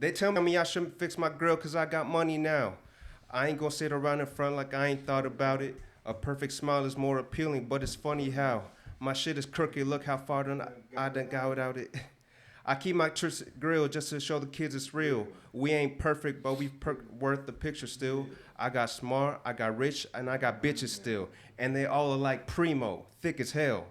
They tell me I shouldn't fix my grill because I got money now. I ain't gonna sit around in front like I ain't thought about it. A perfect smile is more appealing, but it's funny how my shit is crooked. Look how far I done got without it. I keep my grill just to show the kids it's real. We ain't perfect, but we worth the picture still. I got smart, I got rich, and I got bitches still. And they all are like primo, thick as hell.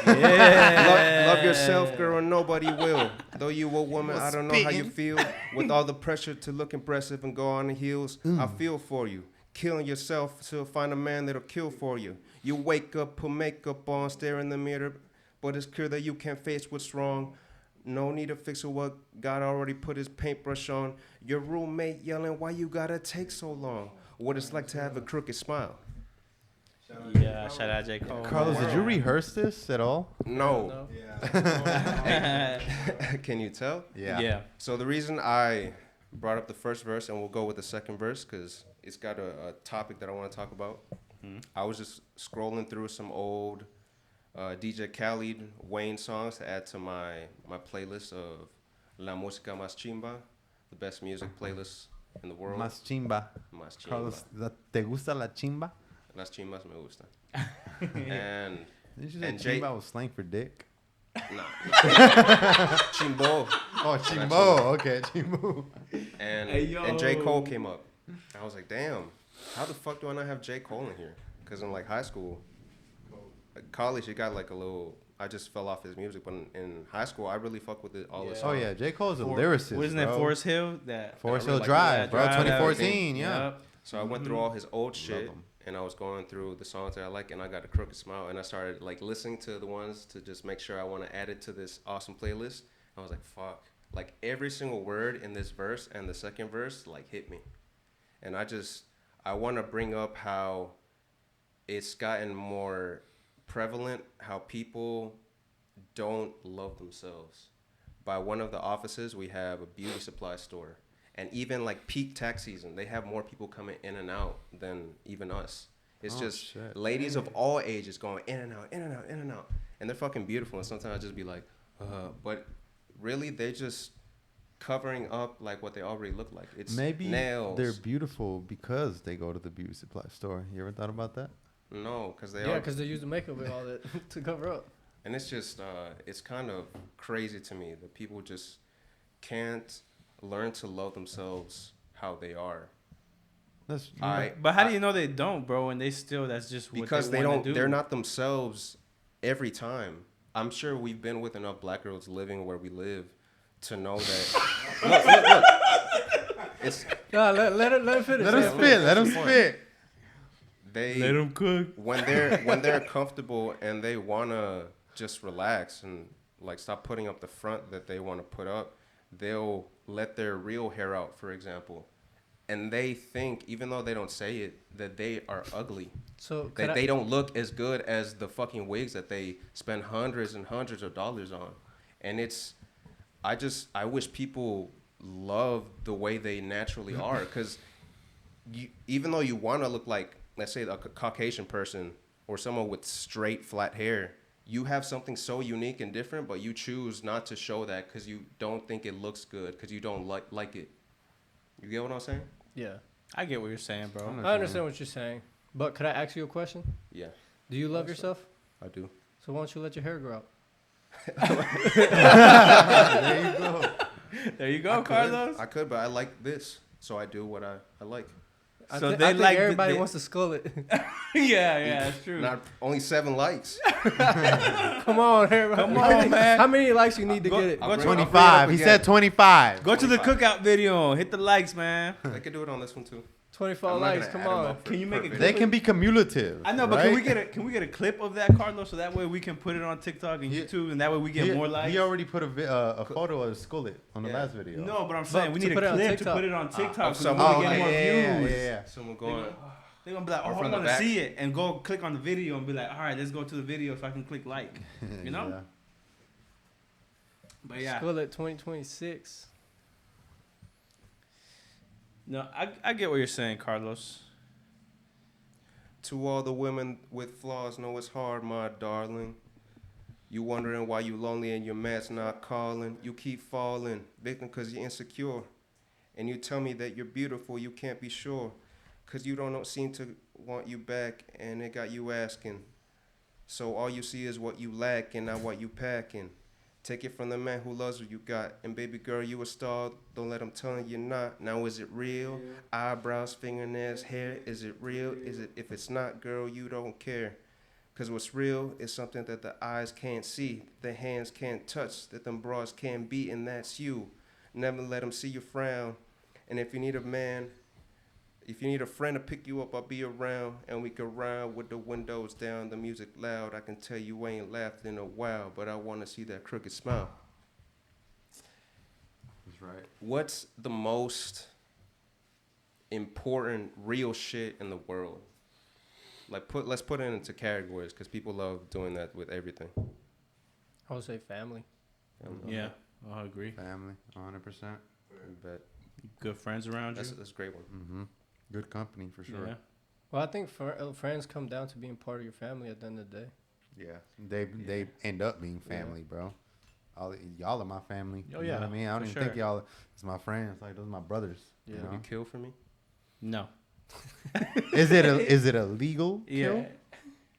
Yeah. Love yourself, girl, and nobody will. Though you a woman, I don't know how you feel. With all the pressure to look impressive and go on the heels, I feel for you. Killing yourself to find a man that'll kill for you. You wake up, put makeup on, stare in the mirror, but it's clear that you can't face what's wrong. No need to fix what God already put his paintbrush on. Your roommate yelling, why you gotta take so long? What it's like to have a crooked smile. Yeah, shout out J. Cole. Carlos, did you rehearse this at all? No. Yeah. Can you tell? Yeah. So the reason I brought up the first verse, and we'll go with the second verse, because it's got a topic that I want to talk about. I was just scrolling through some old DJ Khaled, Wayne songs to add to my playlist of La Música Más Chimba, the best music playlist in the world. Más chimba. Más chimba. Carlos, ¿te gusta la chimba? Las chimbas me gustan. And Did you say and chimba was slang for dick? nah. Chimbo. Oh, chimbo. Okay, chimbo. And J. Cole came up. I was like, damn, how the fuck do I not have J. Cole in here? Because in like high school, college, it got like a little. I just fell off his music, but in high school, I really fuck with all this. Oh yeah, J. Cole's a lyricist. Wasn't it Forest Hill? Forest Hill really like Drive, bro. Drive, 2014, yeah. Yep. So I went through all his old shit, him. and I was going through the songs that I like, and I got a crooked smile, and I started like listening to the ones to just make sure I want to add it to this awesome playlist. I was like, fuck, like every single word in this verse and the second verse like hit me, and I want to bring up how it's gotten more prevalent, how people don't love themselves. By one of the offices, we have a beauty supply store. And even like peak tax season, they have more people coming in and out than even us. It's just ladies of all ages going in and out, in and out, in and out. And they're fucking beautiful. And sometimes I just be like, but really they just covering up like what they already look like. It's Maybe nails. they're beautiful because they go to the beauty supply store. You ever thought about that? No, because they Yeah, because they use the makeup and all that to cover up. And it's just, it's kind of crazy to me that people just can't learn to love themselves how they are. That's But how do you know they don't, bro? And they still, that's just what Because they they want don't, to do. they're not themselves every time. I'm sure we've been with enough black girls living where we live to know that. look. It's Let it finish. Let him spit. Let him spit. they Let them cook. when they're comfortable and they wanna just relax and like stop putting up the front that they want to put up, they'll let their real hair out, for example, and they think, even though they don't say it, that they are ugly. So That they don't look as good as the fucking wigs that they spend hundreds and hundreds of dollars on. And it's, I wish people love the way they naturally are, because even though you want to look like, let's say, a Caucasian person or someone with straight flat hair, you have something so unique and different, but you choose not to show that because you don't think it looks good, because you don't like it. You get what I'm saying? Yeah, I get what you're saying, bro. I understand what you're saying. But could I ask you a question? Yeah, Do you love yourself? I do. So why don't you let your hair grow out? There you go. There you go, Carlos. I could, but I like this, so I do what I like. So I they think like everybody wants to skull it. yeah, that's true. Not only 7 likes. Come on, everybody. Come on, man. How many likes you need to Go- get it? go to- 25. He said 25. Go to the cookout video. Hit the likes, man. I could do it on this one too. 25 I'm not likes. gonna Come add 'em on. up Can you make per it video. They can be cumulative. I know, but right? can we get a clip of that, Carlos, so that way we can put it on TikTok and He- YouTube, and that way we get more likes. He already put a photo of Skullet on the Yeah. last video. No, but I'm saying we to need put a it on clip to TikTok. put it on TikTok so someone- we Oh, get more views. yeah. Someone going. They're gonna be like, oh, Or I from the want to back. see it, and go click on the video and be like, all right, let's go to the video so I can click like. You know? Yeah. But yeah, Skull it 2026. no, I get what you're saying, Carlos. To all the women with flaws, know it's hard, my darling. You wondering why you lonely and your man's not calling. You keep falling, victim because you're insecure. and you tell me that you're beautiful, you can't be sure. Cause you don't seem to want you back, and it got you asking. So all you see is what you lack and not what you packing. Take it from the man who loves what you got. And baby girl, you a star. Don't let him tell you you're not. Now is it real? Eyebrows, fingernails, hair. Is it real? Is it? If it's not, girl, you don't care. Cause what's real is something that the eyes can't see, the hands can't touch, that them bras can't beat, and that's you. Never let them see you frown. And if you need a man, if you need a friend to pick you up, I'll be around, and we can ride with the windows down, the music loud. I can tell you ain't laughed in a while, but I want to see that crooked smile. That's right. What's the most important real shit in the world? Let's put it into categories, because people love doing that with everything. I would say family. Yeah, I agree. Family, 100%. But Good friends around you. that's a great one. Mm-hmm. Good company for sure. Yeah. Well, I think friends come down to being part of your family at the end of the day. Yeah, they end up being family, bro. Y'all are my family. Oh, You yeah, know what I mean? I don't for even think sure. y'all is my friends. Like, those are my brothers. Yeah. You Would know? you kill for me? No. Is it a legal kill? Yeah.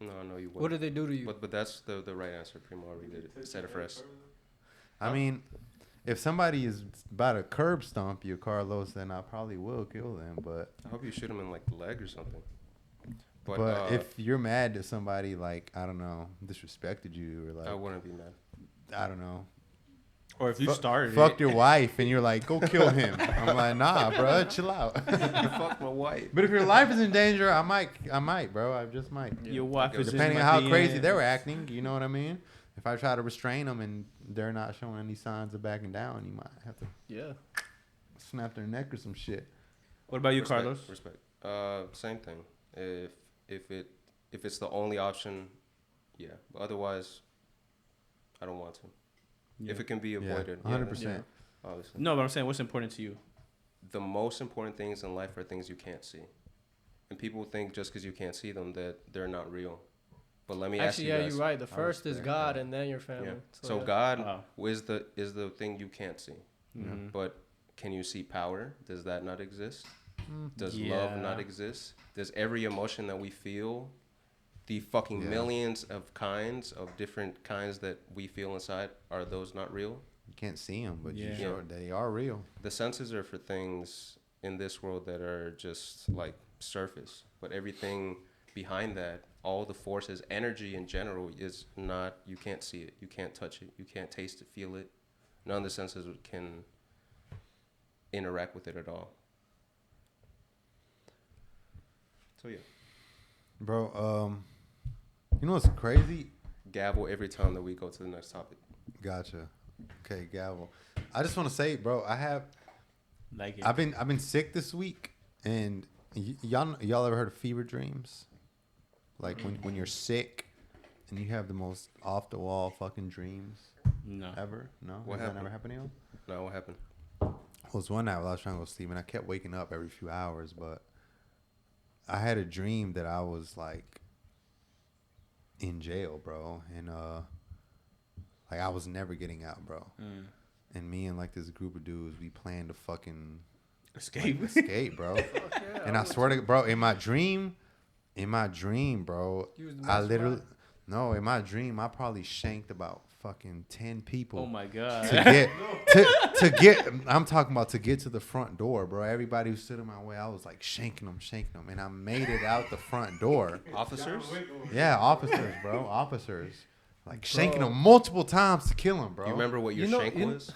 No, I know you What would. did they do to you? But that's the right answer. Primo already did it. Said it for us. I mean, if somebody is about to curb stomp you, Carlos, then I probably will kill them. But I hope you shoot him in like the leg or something. but if you're mad that somebody, like, I don't know, disrespected you, or like, I wouldn't be mad. I don't know, Or if you started fucked it. your wife and you're like, go kill him. I'm like, nah, bro, chill out. You fucked my wife. But if your life is in danger, I might, bro. I just might. Your wife is Depending in on my how crazy DMs. they were acting, you know what I mean? If I try to restrain them and they're not showing any signs of backing down, you might have to Yeah. snap their neck or some shit. What about you, Respect, Carlos? Respect. Same thing. If it's the only option, yeah. But otherwise, I don't want to. Yeah. If it can be avoided, Yeah, 100%. obviously. No, but I'm saying, what's important to you? The most important things in life are things you can't see, and people think just because you can't see them that they're not real. But let me ask Actually, you yeah, guys. you're right. The first is respect God, that. and then your family. Yeah. So yeah. God Oh. is the thing you can't see. Mhm. But can you see power? Does that not exist? Does Yeah. love not exist? Does every emotion that we feel, the fucking Yeah. millions of kinds of different kinds that we feel inside, are those not real? You can't see them, but Yeah. you sure they are real. The senses are for things in this world that are just like surface, but everything behind that, all the forces, energy in general, is not, you can't see it, you can't touch it, you can't taste it, feel it. None of the senses can interact with it at all. So yeah, Bro, you know what's crazy? gavel every time that we go to the next topic. Gotcha. Okay, gavel. I just want to say, bro, Like it. I've been sick this week, and y'all ever heard of fever dreams? Like when you're sick and you have the most off the wall fucking dreams No. ever? No, What has that happened? never happened to you? Now what happened? Well, it was one night while I was trying to go to sleep, and I kept waking up every few hours, but I had a dream that I was like in jail, bro, and like I was never getting out, bro. Mm. And me and like this group of dudes, we planned to fucking Escape. escape, bro. And I swear to bro, in my dream, bro, You was the I best literally spot? no, in my dream, I probably shanked about fucking 10 people. Oh my god. To get to get I'm talking about to get to the front door, bro. Everybody who stood in my way, I was like shanking them, and I made it out the front door. Officers? Yeah, officers, bro, officers, like shanking Bro. them multiple times to kill them, bro. You remember what your You know- shank you- was?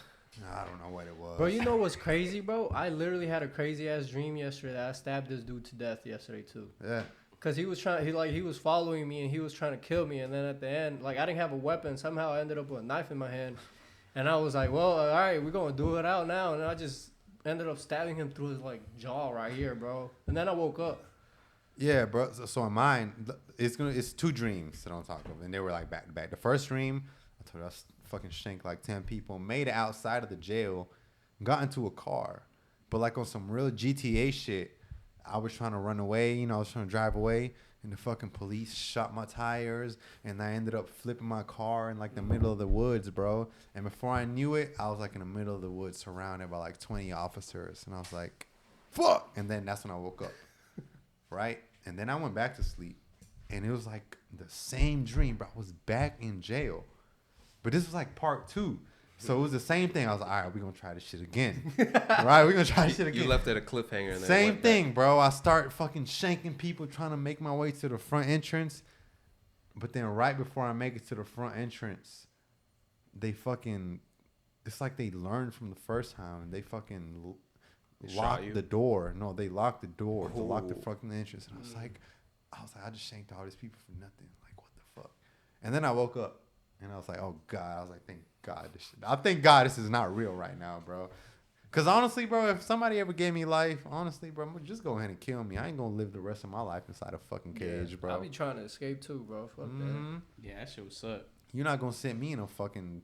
I don't know what it was, Bro, you know what's crazy, bro? I literally had a crazy ass dream yesterday. I stabbed this dude to death yesterday too. Yeah, Cause he was he was following me and he was trying to kill me, and then at the end, like I didn't have a weapon. Somehow I ended up with a knife in my hand, and I was like, well, all right, we're gonna do it out now. And I just ended up stabbing him through his like jaw right here, bro. And then I woke up. yeah, bro. So in mine, it's two dreams that I'm talking of, and they were like back to back. The first dream, I told you I fucking shanked like 10 people, made it outside of the jail, got into a car, but like on some real GTA shit. I was trying to run away, I was trying to drive away, and the fucking police shot my tires, and I ended up flipping my car in like the middle of the woods, bro. And before I knew it, I was like in the middle of the woods surrounded by like 20 officers, and I was like, fuck. And then that's when I woke up, right? And then I went back to sleep, and it was like the same dream, bro. I was back in jail, but this was like part 2. So it was the same thing. I was like, all right, we're going to try this shit again. Right? We're going to try this shit again. You left at a cliffhanger. And then Same went thing, back. bro. I start fucking shanking people trying to make my way to the front entrance. But then right before I make it to the front entrance, they fucking, it's like they learned from the first time. And they fucking They locked shot you? the door. No, they locked the door to lock the Ooh. fucking entrance. And I was like, I just shanked all these people for nothing. Like, what the fuck? And then I woke up. And I was like, oh, God. I was like, thank God. I thank God this is not real right now, bro. Because honestly, bro, if somebody ever gave me life, honestly, bro, just go ahead and kill me. I ain't going to live the rest of my life inside a fucking cage, bro. I'll be trying to escape too, bro. Fuck that. Yeah, that shit was suck. You're not going to sit me in a fucking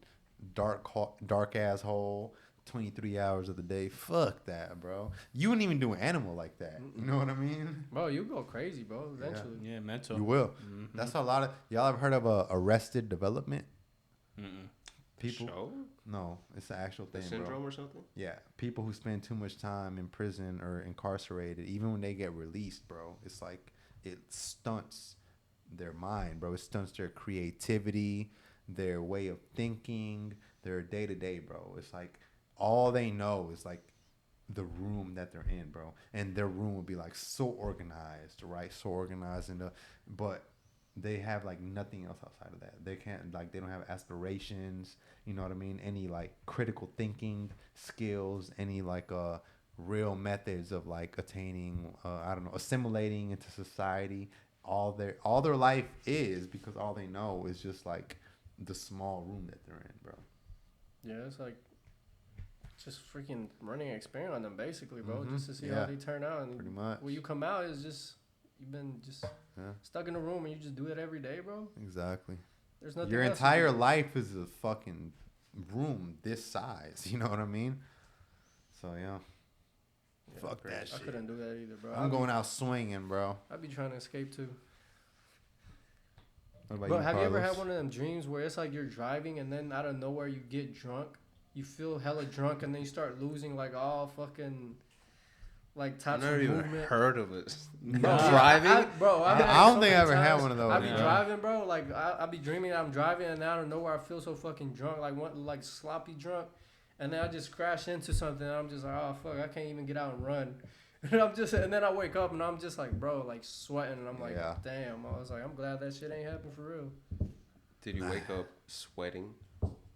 dark-ass hole 23 hours of the day. Fuck that, bro. You wouldn't even do an animal like that. You know what I mean? Bro, you go crazy, bro. Eventually. Yeah, mental. You will. Mm-hmm. That's a lot of... Y'all ever heard of Arrested Development? Mm-mm. People... Show? No, it's an actual The thing, syndrome bro. or something? Yeah, people who spend too much time in prison or incarcerated, even when they get released, bro, it's like it stunts their mind, bro. It stunts their creativity, their way of thinking, their day to day, bro. It's like all they know is like the room that they're in, bro, and their room will be like so organized, right? So organized, but they have like nothing else outside of that. They can't like they don't have aspirations, you know what I mean? Any like critical thinking skills, any like real methods of like attaining I don't know, assimilating into society. All their life is because all they know is just like the small room that they're in, bro. Yeah, it's like just freaking running an experiment on them, basically, bro, Mhm. just to see Yeah. how they turn out. And Pretty much. when you come out, is just you've been just Yeah. stuck in a room and you just do it every day, bro. Exactly. There's nothing. Your else you entire can do. life is a fucking room this size. You know what I mean? So yeah. Yeah, Fuck that I shit. couldn't do that either, bro. I'm going out swinging, bro. I'd be trying to escape too. What about Bro, you, have you ever Carlos? had one of them dreams where it's like you're driving and then out of nowhere you get drunk? You feel hella drunk and then you start losing like all fucking like I've types never of even movement. heard of it. Bro, Driving? I've I had don't so think I many ever had times. one of those, I be bro. driving, bro. Like I be dreaming I'm driving, and out of nowhere I feel so fucking drunk, like sloppy drunk, and then I just crash into something. And I'm just like, oh fuck, I can't even get out and run. And then I wake up and I'm just like, bro, like sweating, and I'm like, Yeah. damn. I was like, I'm glad that shit ain't happened for real. Did you wake up sweating?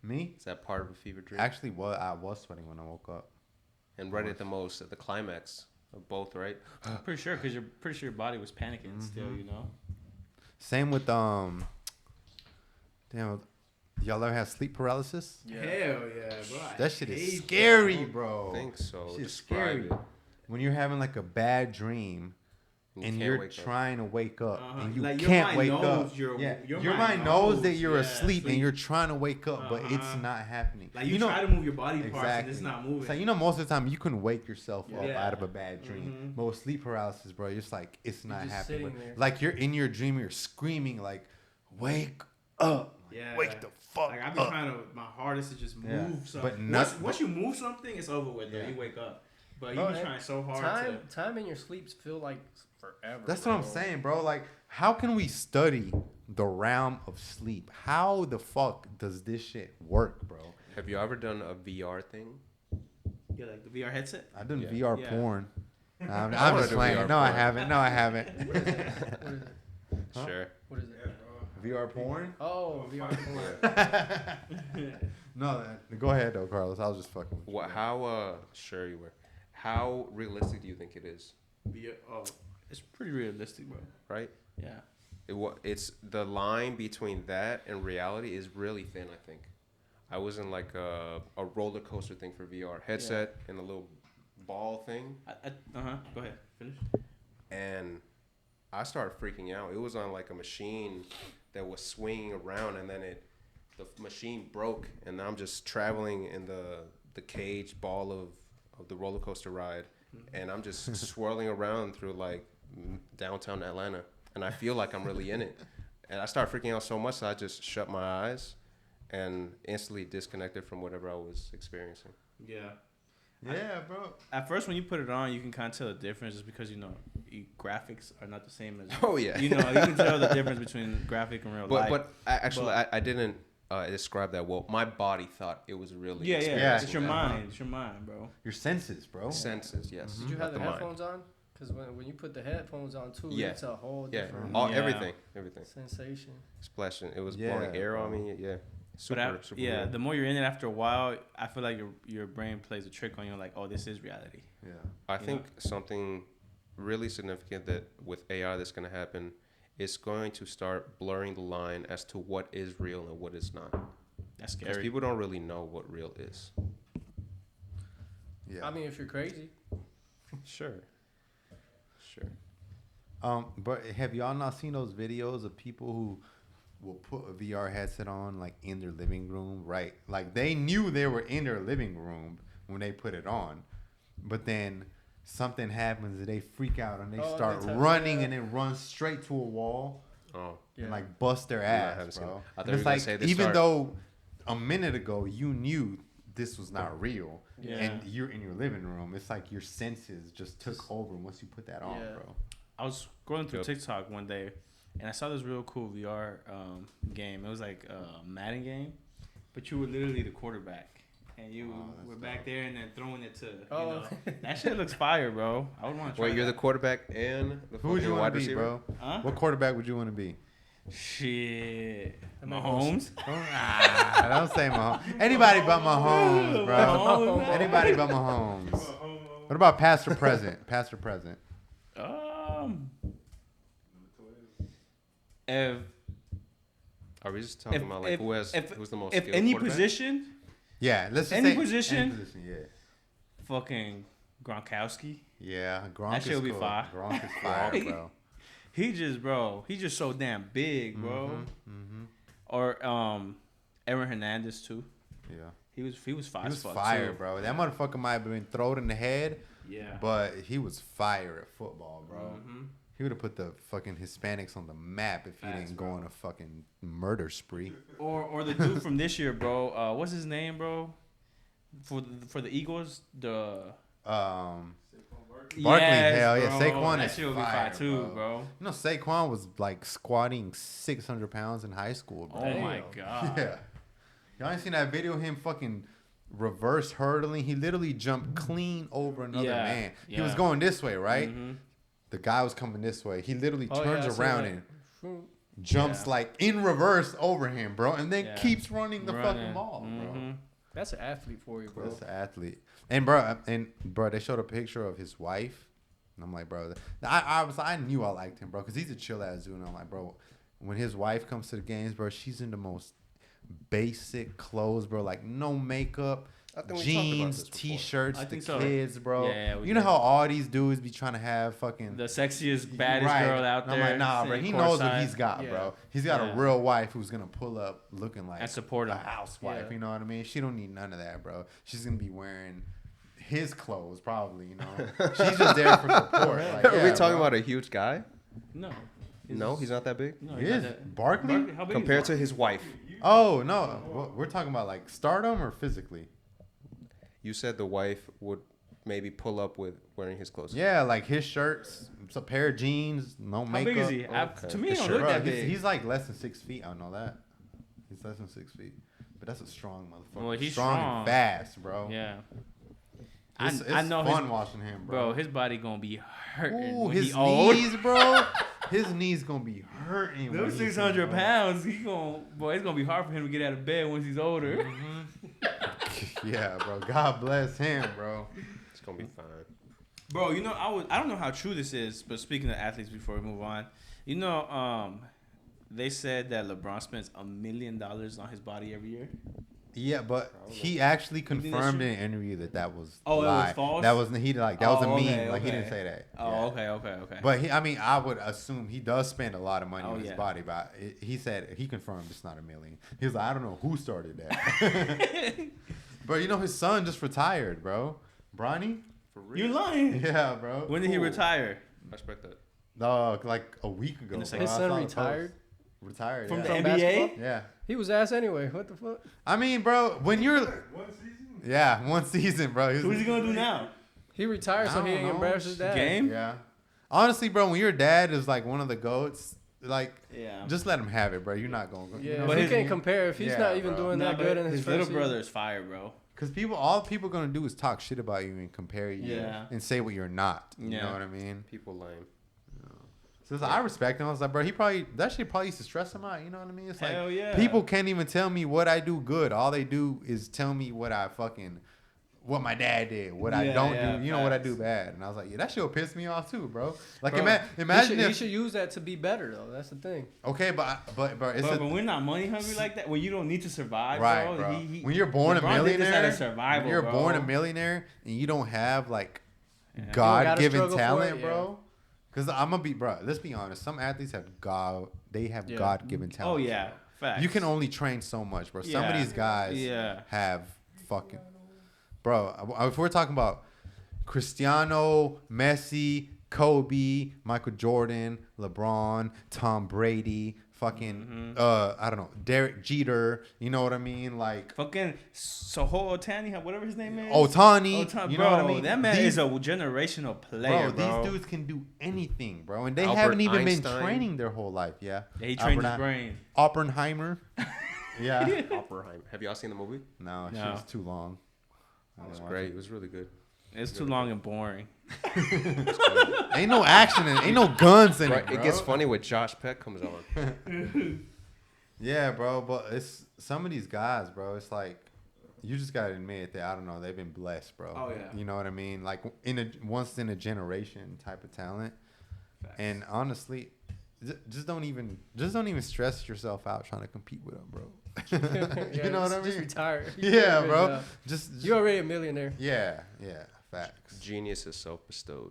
Me? Is that part of a fever dream? Actually, I was sweating when I woke up. And right at the climax of both, right? I'm pretty sure because you're pretty sure your body was panicking still, you know. Same with damn. Y'all ever have sleep paralysis? Hell yeah, bro. That shit is scary, I bro. think so. Shit's Describe scary. it. When you're having like a bad dream and can't you're wake up. trying to wake up and you Like, your can't mind wake knows up. your Your mind knows that you're yeah, asleep and you're trying to wake up, but it's Uh-huh. not happening. Like you try to move your body parts and Exactly. it's not moving. It's like, you know, most of the time you can wake yourself up Yeah. out of a bad dream. Mhm. But with sleep paralysis, bro, you're just like, it's not just happening. sitting there. Like you're in your dream, you're screaming like, wake up. Yeah. Wake the fuck Like I've up. been trying to my hardest to just Yeah. move something. But Once you move something, it's over with. Yeah. Though. You wake up. But Bro, you be trying so hard Time in your sleeps feel like forever. That's bro. what I'm saying, bro. Like, how can we study the realm of sleep? How the fuck does this shit work, bro? Have you ever done a VR thing? Yeah, like the VR headset. I've done Yeah. VR Yeah. porn. I'm wanna just do playing. VR No, I porn. haven't. No, I haven't. What is it? Huh? Sure. What is it? VR porn? Oh, VR. No, go ahead though, Carlos. I was just fucking with you. What? How? Sure you were. How realistic do you think it is? It's pretty realistic, bro. Right? Yeah. It's the line between that and reality is really thin. I think. I was in like a roller coaster thing for VR headset and a little ball thing, Go ahead. Finish. and I started freaking out. It was on like a machine that was swinging around, and then the machine broke, and I'm just traveling in the cage ball of the roller coaster ride, and I'm just swirling around through like downtown Atlanta. and I feel like I'm really in it. And I started freaking out so much that I just shut my eyes and instantly disconnected from whatever I was experiencing. Yeah. Yeah, bro. At first, when you put it on, you can kind of tell the difference just because, graphics are not the same as... Oh, yeah. You can tell the difference between graphic and real life. But I didn't describe that well. My body thought it was really Yeah. experiencing It's your that. mind. It's your mind, bro. Your senses, bro. Senses, yes. Did you not have the mind. headphones on? Because when you put the headphones on too, Yeah. it's a whole Yeah, different Yeah. everything. sensation. Splashing. It was Yeah, blowing air on bro. me. Yeah. Super yeah, weird. the more you're in it after a while, I feel like your brain plays a trick on you, like, oh, this is reality. Yeah. I think something really significant that with AI that's going to happen is going to start blurring the line as to what is real and what is not. That's Because scary. people don't really know what real is. Yeah. I mean, if you're crazy. Sure. But have y'all not seen those videos of people who will put a VR headset on like in their living room, right? Like they knew they were in their living room when they put it on, but then something happens and they freak out and they start running and then run straight to a wall Oh. and like bust their I ass, haven't seen bro. it. I thought And you were it's gonna like say they even start- though a minute ago you knew this was not real, Yeah. and you're in your living room, it's like your senses just took over once you put that on, Yeah. bro. I was scrolling through Yep. TikTok one day, and I saw this real cool VR game. It was like a Madden game, but you were literally the quarterback, and you that's were back dope. there and then throwing it to. Oh. That shit looks fire, bro. I would want to try. Wait, you're the that. quarterback and the Who would you fucking want wide to be, receiver? bro? Huh? What quarterback would you want to be? Shit, That man Mahomes. Don't say Mahomes. Anybody but Mahomes, bro. Mahomes. Anybody but Mahomes. What about past or present? Past or present? If Are we just talking about like who's the most if skilled any quarterback? position, Yeah, let's just Any say position? Any position, yeah. fucking Gronkowski. Yeah, Gronk That shit is would be cool. fire. Gronk is fire, bro. He just so damn big, bro. Or Aaron Hernandez too. Yeah. He was fire. He was as fuck, fire, too. bro. That motherfucker might have been thrown in the head, Yeah. but he was fire at football, bro. Mhm. He would have put the fucking Hispanics on the map if he Facts, didn't go on a fucking murder spree. Or the dude from this year, bro. What's his name, bro? For the Eagles, Barkley, hell yeah. bro. Saquon That is shit would be fire, fire too, bro. bro. You know, Saquon was like squatting 600 pounds in high school, bro. Oh my Damn. god. Yeah. Y'all ain't seen that video of him fucking reverse hurdling? He literally jumped clean over another Yeah, man. He was yeah. going this way, right? Mhm. The guy was coming this way. He literally turns I seen around that. and jumps like in reverse over him, bro, and then Yeah. keeps running the fucking Running. ball, bro. Mhm. That's an athlete for you, bro. That's an athlete. And bro, they showed a picture of his wife, and I'm like, bro, I knew I liked him, bro, because he's a chill ass dude. And I'm like, bro, when his wife comes to the games, bro, she's in the most basic clothes, bro, like no makeup, I think we talked about jeans, this before. t-shirts, I the think so. kids, bro. Yeah, we you know did. how all these dudes be trying to have fucking The sexiest, baddest Right. girl out And there. I'm like, nah, bro. sitting He knows what courtside. he's got, Yeah. bro. He's got Yeah. a real wife who's gonna pull up looking like And support a him. housewife. Yeah. You know what I mean? She don't need none of that, bro. She's gonna be wearing his clothes, probably. You know, she's just there for support. Like, Are we yeah, talking bro. about a huge guy? No. No, he's not that big. No, He he's is not that- Barkley? How big Compared is to his wife. Oh no, we're talking about like stardom or physically. You said the wife would maybe pull up with wearing his clothes. Yeah, like his shirts, it's a pair of jeans, no How makeup. big is he? Okay. To me, he His don't shirt. look Bro, that big. he's like less than 6 feet. I know that. He's less than 6 feet. But that's a strong motherfucker. Well, he's strong strong. and fast, bro. Yeah. It's I know fun his, watching him, bro. bro. His body gonna be hurting Ooh, when his he old. knees, bro. His knees gonna be hurting. when Those he's 600 old. pounds, it's gonna be hard for him to get out of bed once he's older. Mm-hmm. Yeah, bro. God bless him, bro. It's gonna be fine. Bro, I don't know how true this is, but speaking of athletes before we move on, they said that LeBron spends $1 million on his body every year. Yeah, but he actually think that's confirmed true? in an interview that was Oh, it was lie. false? That was a meme. Oh, okay, Like he okay. didn't say that. Oh, Yeah. okay. But I would assume he does spend a lot of money Oh, on his yeah. body. But he said he confirmed it's not $1 million. He was like, I don't know who started that. But his son just retired, bro. Bronny? For real. You're lying. Yeah, bro. When did he Cool. retire? I expect that. like a week ago. In the bro. second- His I son saw the post. retired Retired From yeah. the From NBA. basketball? Yeah. He was ass anyway. What the fuck? I mean, bro, when you're One season? yeah, one season, bro. Who's he gonna do now? He retired so I he don't didn't know. embarrass his dad. Game? Yeah. Honestly, bro, when your dad is like one of the goats, like Yeah. just let him have it, bro. You're not going. Yeah, But if his- you can't compare. If he's Yeah, not even bro. doing Nah, that but good in his his little first brother is fire, bro. Because all people gonna do is talk shit about you and compare you Yeah. and say what you're not. You Yeah. know what I mean? People lame. So I respect him. I was like, bro, that shit probably used to stress him out. You know what I mean? It's Hell like yeah. people can't even tell me what I do good. All they do is tell me what my dad did, what I Yeah, don't yeah, do. You know what I facts. do bad. And I was like, yeah, that shit will piss me off too, bro. Like Bro, imagine he if should use that to be better though. That's the thing. okay, but it's But we're not money hungry like that. Well, you don't need to survive, right, bro. bro. He, When you're born LeBron did this out a millionaire, of survival, when you're bro. born a millionaire and you don't have like Yeah. God-given struggle for talent, it, bro. Because I'm gonna be, bro. Let's be honest. Some athletes have Yeah. God-given talent. Oh yeah, facts. You can only train so much, bro. Some of Yeah. these guys Yeah. have fucking, bro. If we're talking about Cristiano, Messi, Kobe, Michael Jordan, LeBron, Tom Brady, fucking, I don't know, Derek Jeter. You know what I mean? Like Fucking Soho Otani, whatever his name is. Otani. Otani, You bro, know what I mean? that man These- is a generational player, bro. These dudes can do anything, bro, and they Albert haven't even Einstein. been training their whole life. Yeah, Yeah, he trained his Albert- brain. Oppenheimer. Yeah. Oppenheimer. Have y'all seen the movie? No, No. shit was too long. It was great. It was really good. It's too long and boring. Ain't no action in it. Ain't no guns in it, Right, bro. it gets funny when Josh Peck comes on. Yeah, bro, but it's some of these guys, bro. It's like you just gotta admit that I don't know. They've been blessed, bro. Oh, yeah. You know what I mean? Like once in a generation type of talent. Facts. And honestly, just don't even stress yourself out trying to compete with them, bro. Yeah, you know what I Just mean? retire. You did a Yeah, good bro. job. Just You're already a millionaire. yeah, facts. Genius is self-bestowed.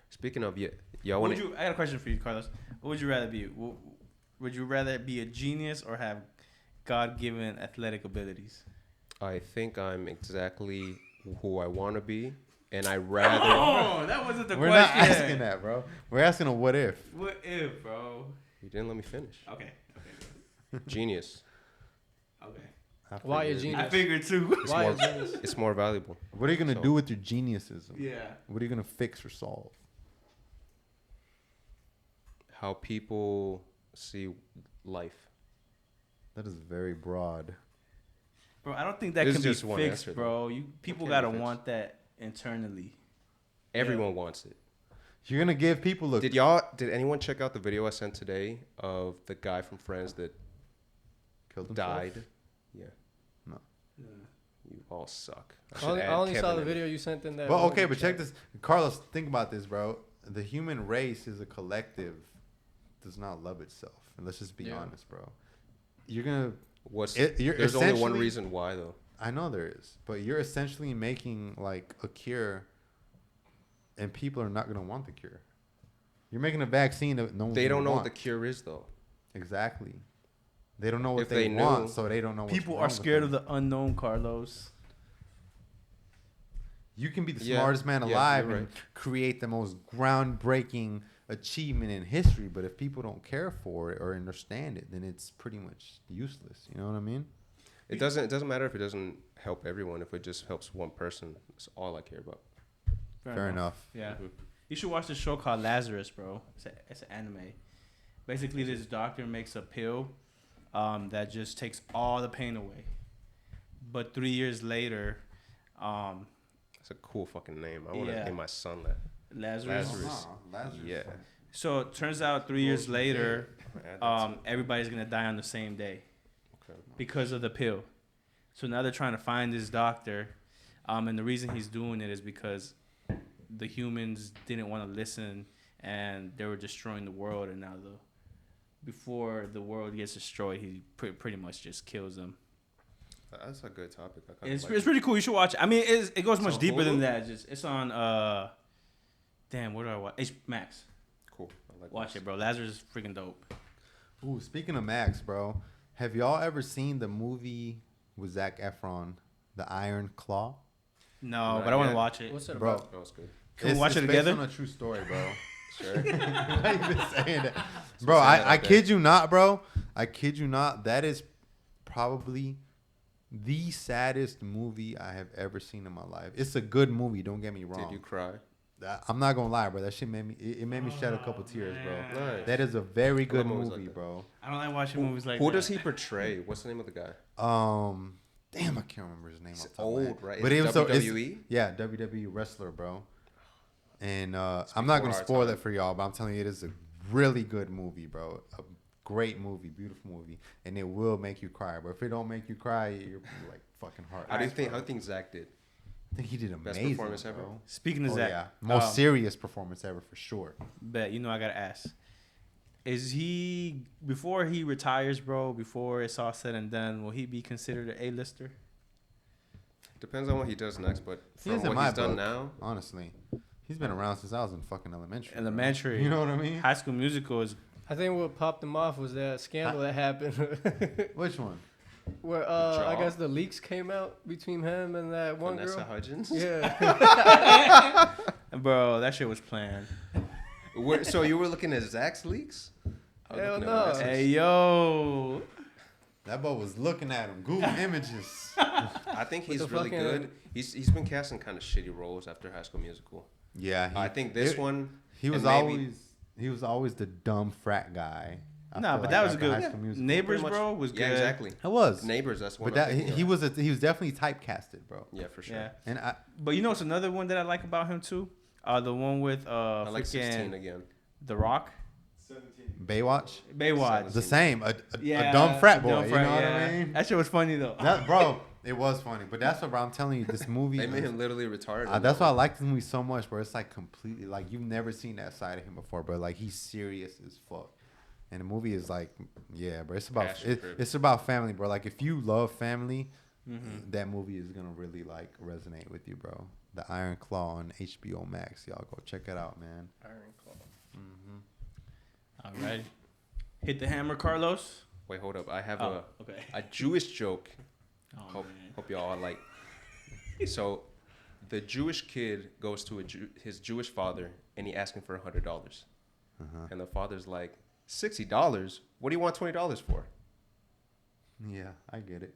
Speaking of, y'all want to... I got a question for you, Carlos. What would you rather be? Would you rather be a genius or have God-given athletic abilities? I think I'm exactly who I want to be, and I rather... Oh, that wasn't the We're question. not asking that, bro. We're asking a what if. What if, bro? You didn't let me finish. Okay. Genius. Okay. Why a figured. genius? I figured too. It's Why more, a genius? it's more valuable. What are you gonna So- do with your geniusism? Yeah. What are you gonna fix or solve? How people see life. That is very broad. Bro, I don't think that This can is be just one fixed, answer, bro. People It can't gotta be fixed. want that internally. Everyone wants it. You're gonna give people a Did anyone check out the video I sent today of the guy from Friends that killed himself? died? Yeah. You all suck. I only saw the video you sent in that. Well, one okay, group but check chat. this, Carlos. Think about this, bro. The human race is a collective. Does not love itself, and let's just be Yeah. honest, bro. You're gonna. There's only one essentially- reason why, though. I know there is, but you're essentially making like a cure, and people are not gonna want the cure. You're making a vaccine that no one. They don't know what the cure is, though. Exactly. They don't know what If they they want, knew- so they don't know. What's People wrong are with scared them. of the unknown, Carlos. You can be the Yeah, smartest man yeah, alive you're and right. create the most groundbreaking achievement in history, but if people don't care for it or understand it, then it's pretty much useless. You know what I mean? It doesn't matter if it doesn't help everyone. If it just helps one person, that's all I care about. Fair enough. Yeah. You should watch this show called Lazarus, bro. It's an anime. Basically, this doctor makes a pill that just takes all the pain away. But 3 years later, It's a cool fucking name. I want to Yeah. name my son that. Lazarus. Lazarus. Yeah. So it turns out 3 years later, Add that to- everybody's gonna die on the same day Okay. because of the pill. So now they're trying to find this doctor, and the reason he's doing it is because the humans didn't want to listen, and they were destroying the world. And now before the world gets destroyed, he pretty much just kills them. That's a good topic. I kinda It's like it's pretty cool. You should watch it. I mean, it goes It's much on deeper than Hulu? that. It's on damn, where do I watch? Max. Cool. I like Watch this. it, bro. Lazarus is freaking dope. Ooh, speaking of Max, bro, have y'all ever seen the movie with Zac Efron, The Iron Claw? No, Not but I want to yet. watch it. What's it Bro, about? That was good. Can we watch it it's together? Based on a true story, bro. Sure. Why you been saying that? Been Bro, saying that I all day. kid you not, bro. I kid you not. That is probably the saddest movie I have ever seen in my life. It's a good movie. Don't get me wrong. Did you cry? I'm not gonna lie, bro. That shit made me. It made me shed a couple tears, bro. man. Nice. That is a very good movies like movie, that. bro. I don't like watching movies like Who that. does he portray? What's the name of the guy? Damn, I can't remember his name. He's off the top of my head. old, right? But Is it was it so. it's- WWE? Yeah, WWE wrestler, bro. And I'm before not gonna our spoil time. it for y'all, but I'm telling you, it is a really good movie, bro. A great movie, beautiful movie, and it will make you cry. But if it don't make you cry, you're like fucking heart. How do you think Zach did? I think he did Best amazing. performance ever? bro. Speaking of Oh that, yeah, most serious performance ever for sure. bet I gotta ask: is he before he retires, bro? Before it's all said and done, will he be considered an A-lister? Depends on what he does next, but He from is in what my he's done book, now, honestly. He's been around since I was in fucking elementary. bro. Elementary. You know what I mean? High School Musical is I think what popped him off was that scandal that happened, Which one? where I guess the leaks came out between him and that one Vanessa girl. Hudgens. Yeah. bro. That shit was planned. So you were looking at Zach's leaks? I was Hell looking at no. Vanessa's. Hey yo, That boy was looking at him. Google images. I think With he's the really fucking- good. He's been casting kind of shitty roles after High School Musical. Yeah, I think this one. He was and maybe- always the dumb frat guy. I nah, feel but like that was after good. High School Musical. Neighbors, Pretty much- bro, was good. Yeah, exactly. It was. Neighbors. That's one. But I'm thinking he of. was definitely typecasted, bro. Yeah, for sure. Yeah, And but you know what's another one that I like about him too? The one with I like freaking 16 again. The Rock, Baywatch, Baywatch. the same. A Yeah, dumb frat boy. dumb You frat, know what yeah. I mean? That shit was funny though. That, bro, it was funny. But that's what, bro, I'm telling you, this movie. They made him literally retired. That's why I like this movie so much, bro. It's like completely like you've never seen that side of him before, bro. Like he's serious as fuck. And the movie is like, yeah, bro. It's about Passion-driven. it's about family, bro. Like if you love family, Mm-hmm. that movie is gonna really like resonate with you, bro. The Iron Claw on HBO Max, y'all go check it out, man. Iron Claw. All right, hit the hammer, Carlos. Wait, hold up. I have okay. a Jewish joke. Oh, Hope, man. hope y'all are like. So, the Jewish kid goes to his Jewish father and he asks him for $100, and the father's like, $60? What do you want $20 for? Yeah, I get it.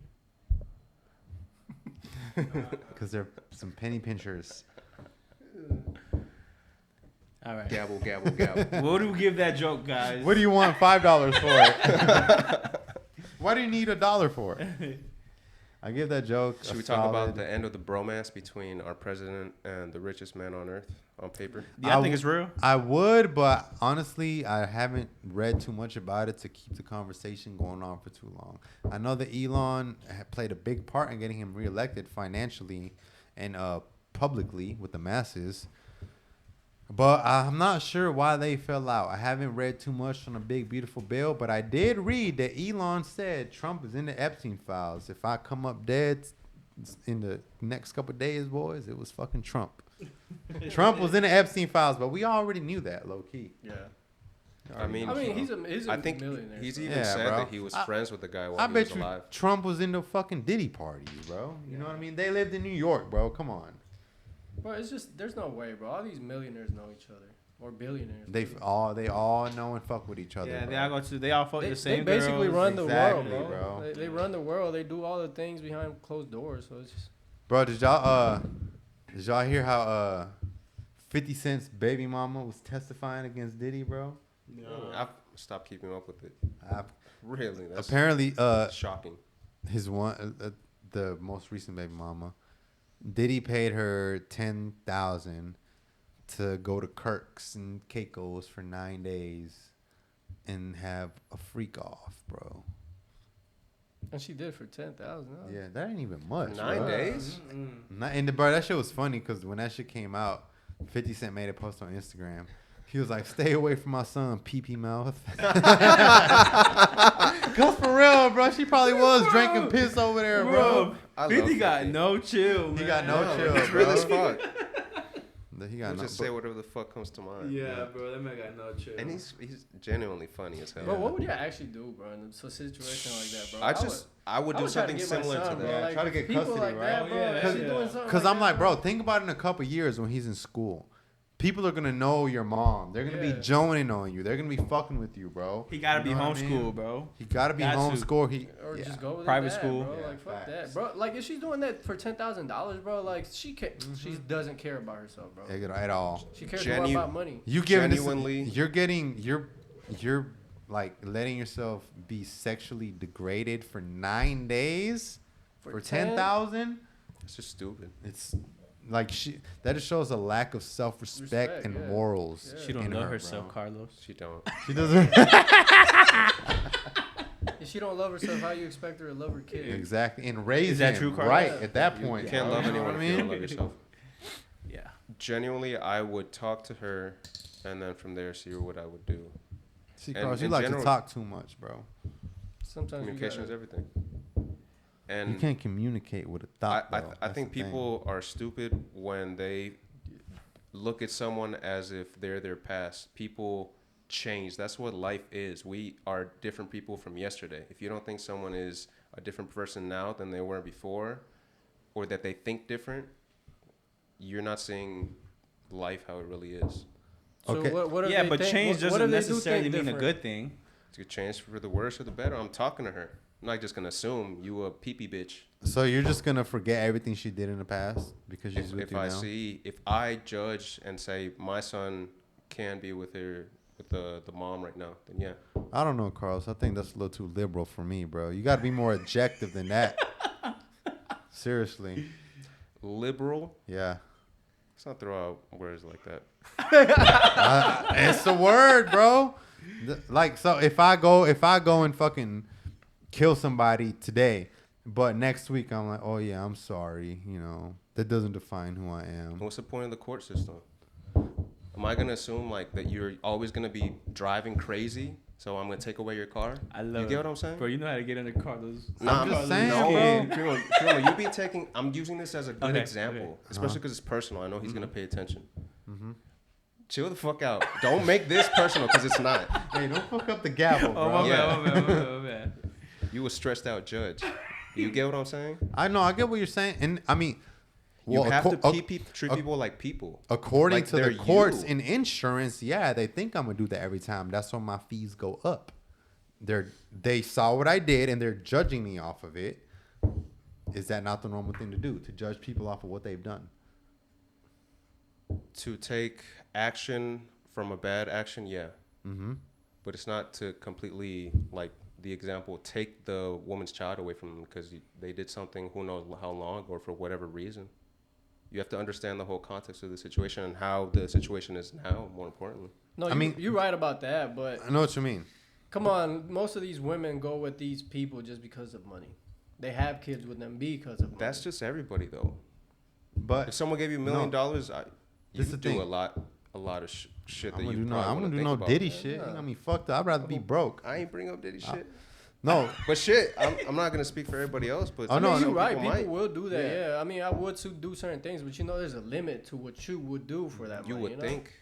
Because they're some penny pinchers. All right. Gabble, gabble, gabble. What do we give that joke, guys? What do you want $5 for? Why do you need $1 for? I give that joke. Should we talk about the end of the bromance between our president and the richest man on earth on paper? Yeah, I think it's real. I would, but honestly, I haven't read too much about it to keep the conversation going on for too long. I know that Elon played a big part in getting him reelected financially and publicly with the masses. But I'm not sure why they fell out. I haven't read too much on a big, beautiful bill, but I did read that Elon said Trump is in the Epstein files. If I come up dead in the next couple of days, boys, it was fucking Trump. Trump was in the Epstein files, but we already knew that, low key. Yeah. I mean, he's a I think millionaire. he's so- even Yeah, said bro. that he was friends with the guy while I he bet was you alive. Trump was in the fucking Diddy parties, bro. You know what I mean? They lived in New York, bro. Come on. Bro, it's just there's no way, bro. All these millionaires know each other or billionaires. They too. all know and fuck with each other. Yeah, bro. they all they all fuck They, the same they basically girls. run the Exactly, world, bro. bro. They run the world. They do all the things behind closed doors. So it's just Bro, did y'all hear how 50 Cent's baby mama was testifying against Diddy, bro? No. I've stopped keeping up with it. Really, that's Apparently, shocking. his the most recent baby mama, Diddy paid her $10,000 to go to Kirk's and Keiko's for 9 days and have a freak off, bro. and she did for $10,000. Yeah, that ain't even much. 9 bro. days? Bro, that shit was funny because when that shit came out, 50 Cent made a post on Instagram. He was like, "Stay away from my son, pee-pee mouth." Cause for real, bro, she probably was drinking piss over there, bro. I love 50 got 50. no chill, man. He got no chill, It's bro. real as fuck. He He'll got no. just say whatever the fuck comes to mind. Yeah, bro, that man got no chill. And he's genuinely funny as hell. Bro, what would you actually do, bro, in a situation like that, bro? I would do would try to something get my similar son, to bro. that. Yeah, try to get people custody, like right? that, bro. Oh, yeah, Actually yeah. doing something Cause like I'm that, like, bro, think about it in a couple years when he's in school. people are gonna know your mom. They're gonna Yeah. be joning on you. They're gonna be fucking with you, bro. He gotta You be know what I mean? homeschooled, bro. He gotta be Got to. homeschooled. He Or yeah. just go with Private her dad, school. bro. Yeah, Like fuck facts. that, bro. Like if she's doing that for $10,000, bro, like she can't. She doesn't care about herself, bro. at all. She cares more about money. You giving Genuinely- this, you're like letting yourself be sexually degraded for 9 days for 10,000. It's just stupid. It's like that just shows a lack of self-respect Respect, and yeah. morals. Yeah. She don't in love her, herself, bro. Carlos. She don't. She doesn't. If she don't love herself, how you expect her to love her kid? Exactly, and raise Is that him true, Carlos? right Yeah. at that You point. can't bro. love You know anyone what if you I don't mean? love yourself. Yeah. Genuinely, I would talk to her, and then from there see what I would do. See, And Carlos, you in like general- to talk too much, bro. Sometimes Communication you is gotta, everything. And You can't communicate with a thought. I though. I That's think the thing. people are stupid when they look at someone as if they're their past. People change. That's what life is. We are different people from yesterday. If you don't think someone is a different person now than they were before, or that they think different, you're not seeing life how it really is. So Okay. what if Yeah, they but think, change what doesn't if they do necessarily think mean a different? good thing. It's a change for the worse or the better. I'm talking to her. I'm not just gonna assume you a pee-pee bitch. So you're just gonna forget everything she did in the past because she's with If you I now. see, if I judge and say my son can be with her, with the mom right now, then yeah. I don't know, Carlos. I think that's a little too liberal for me, bro. You got to be more objective than that. Seriously. Liberal. Yeah. Let's not throw out words like that. It's the word, bro. Like, so if I go and fucking kill somebody today, but next week I'm like, oh yeah, I'm sorry. You know, that doesn't define who I am. What's the point of the court system? Am I gonna assume like that you're always gonna be driving crazy? So I'm gonna take away your car? I love You get what I'm saying? Bro, you know how to get under Carlos. I'm just saying, no, bro. Kirill, you be taking. I'm using this as a good Okay, example, okay. especially because it's personal. I know he's gonna pay attention. Mm-hmm. Chill the fuck out. Don't make this personal because it's not. Hey, don't fuck up the gavel, bro. Oh, my Yeah. bad, my bad, my bad, my bad. You a stressed out judge. You get what I'm saying? I know. I get what you're saying, and I mean, You well, have to treat ac- people like people. according Like to the they're courts you. and insurance, yeah, they think I'm gonna do that every time. That's why my fees go up. They saw what I did and they're judging me off of it. Is that not the normal thing to do? To judge people off of what they've done? To take action from a bad action, yeah. Mm-hmm. But it's not to completely, like the example, take the woman's child away from them because they did something who knows how long or for whatever reason. You have to understand the whole context of the situation and how the situation is now, more importantly. No, I mean- you're right about that, but I know what you mean. come on, most of these women go with these people just because of money. They have kids with them because of money. That's just everybody, though. If But someone gave you $1 million, you This is would the do thing. a lot of shit that I'm you gonna do no, probably I'm wanna gonna do think no about. Diddy shit. You got me fucked up. I'd rather be broke. I ain't bring up Diddy shit. No, But shit, I'm not gonna speak for everybody else. But Oh, no, I mean, no, you're right. people People might. will do that. Yeah. Yeah. I mean, I would too do certain things, but you know, there's a limit to what you would do for that You money. would you know? think.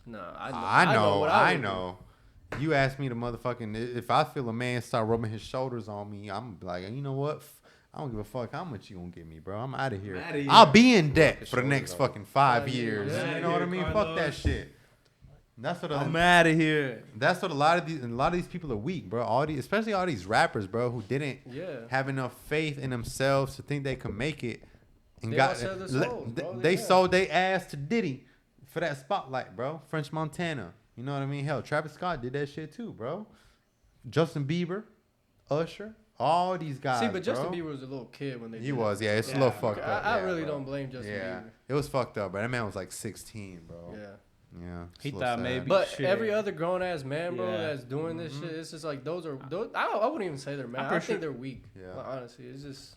No, I know. what I would do. know. You ask me to motherfucking if I feel a man start rubbing his shoulders on me, I'm like, you know what? I don't give a fuck how much you gonna give me, bro. I'm out of here. outta here. I'll be in debt his for the shoulders next on. fucking 5 Outta here. years. Yeah. You know what I Outta mean? here, Fuck that Carlos. shit. That's what I'm out of here. That's what a lot of these people are weak, bro. Especially all these rappers, bro, who didn't Yeah. have enough faith in themselves to think they could make it, and They got all sell their souls, bro. they Yeah. sold their ass to Diddy for that spotlight, bro. French Montana, you know what I mean? Hell, Travis Scott did that shit too, bro. Justin Bieber, Usher, all these guys. See, but Justin bro. Bieber was a little kid when they. He did was, it. yeah. It's a little fucked up. I yeah, really bro. don't blame Justin Yeah, Bieber. it was fucked up, but that man was like 16, bro. Yeah. Yeah, it's He a little thought sad. maybe- But Shit. every other grown ass man, bro, Yeah. that's doing this shit, it's just like those. I wouldn't even say they're mad. I'm I pretty think sure- they're weak. Yeah. Like, honestly, it's just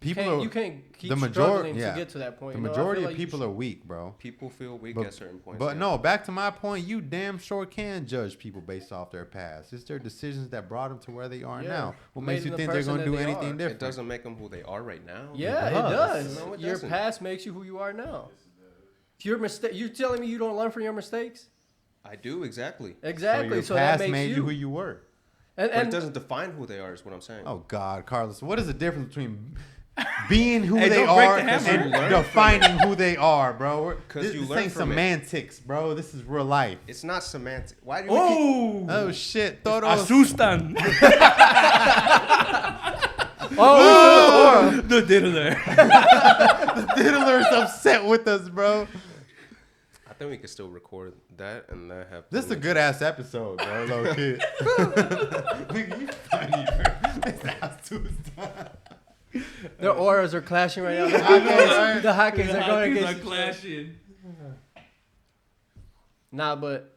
people you can't keep the majority- struggling yeah. to get to that point. the you know? I majority feel of like you people should- are weak, bro. People feel weak But- at certain points. But yeah. no, back to my point, you damn sure can judge people based off their past. It's their decisions that brought them to where they are Yeah. now. What Made makes you them the think they're person going to that do they anything are. different? it doesn't make them who they are right now. Yeah, It it does. does. No, it Your doesn't. past makes you who you are now. If your mistake, you're telling me you don't learn from your mistakes? I do exactly. Exactly. your So, that past makes made you. you who you were. and But it doesn't define who they are. Is what I'm saying. Oh God, Carlos, what is the difference between being who Hey, they don't break are the hammer. and defining who they are, bro. 'Cause This, you this learn ain't from it. semantics, bro. This is real life. It's not semantic. Why do we keep... Oh, Oh shit, Toros. asustan. Oh, The diddler. Diddler's upset with us, bro. I think we can still record that and then have... This is a good ass episode, bro. Low key. Nigga, you funny, bro. It's Asustan. their auras are clashing right now. The Hawkins are going against each other. clashing. Nah, but